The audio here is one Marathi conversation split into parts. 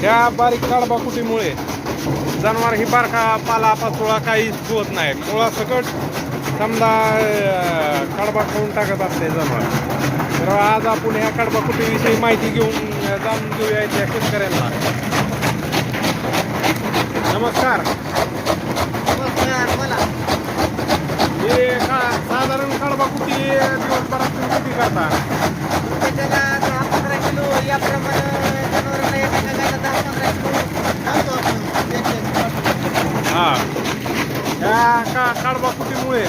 ह्या बारीक काडबाकुटीमुळे जनावर ही बारका पाला पाचोळा काहीच होत नाही. मुळा सकट समजा कडबा खाऊन टाकत असते जनावर. तर आज आपण ह्या कडबाकुटीविषयी माहिती घेऊन जाणून घेऊया त्या शेतकऱ्यांना. नमस्कार. बोला. हे साधारण कडबाकुटी दिवसभरात तुम्ही किती करता? त्याला 10-15 किलो याप्रमाणे जनावरांना एका गायला 10-15 किलो घालतो आपण. हा, ह्या कडबाकुटीमुळे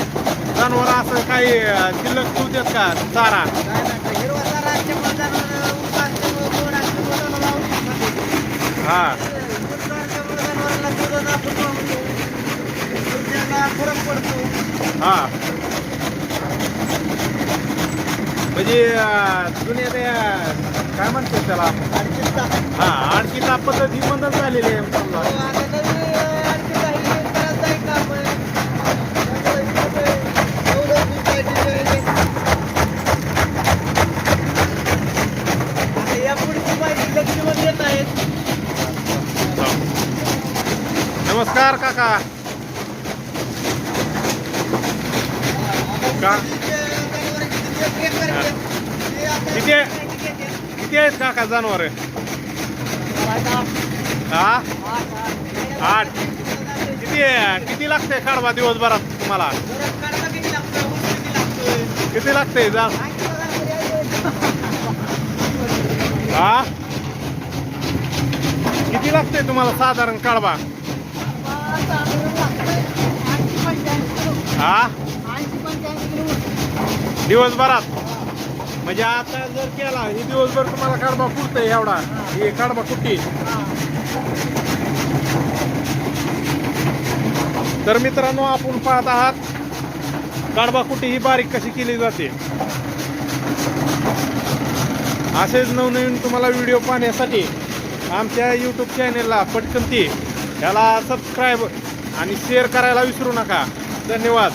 जनावर असं काही शिल्लक ठेवतात का चारा? हिरवा चारा असल्यामुळे जनावर उंच असल्यामुळे गोड असल्यामुळे जनावरांना आवडीच खाते. हा, उंच असल्यामुळे जनावरांना दुधाचा आपण त्याला फरक पडतो. हा, म्हणजे जुन्या त्या काय म्हणतात त्याला, आणखीन ताप. हा, आणखी त्या पद्धती बंदच झालेली आहे समजा. आता नवीन आणखी काही त्रास आहे का आपण एवढं दूध आहे तिथे. आता या पुढची माहिती लक्ष्मण देत आहेत. नमस्कार काका. का किती किती आहेत काका जनावर? हा, 8. किती लागते कडबा दिवसभरात तुम्हाला? किती लागते जा? हा, किती लागते तुम्हाला साधारण कडबा? हा, दिवसभरात. म्हणजे आता जर केला ही दिवसभर तुम्हाला कडबा फुटतंय एवढा, ही कडबा कुट्टी. तर मित्रांनो, आपण पाहत आहात कडबा कुट्टी ही बारीक कशी केली जाते. असेच नवनवीन तुम्हाला व्हिडिओ पाहण्यासाठी आमच्या यूट्यूब चॅनेलला पटकन याला सबस्क्राईब आणि शेअर करायला विसरू नका. धन्यवाद.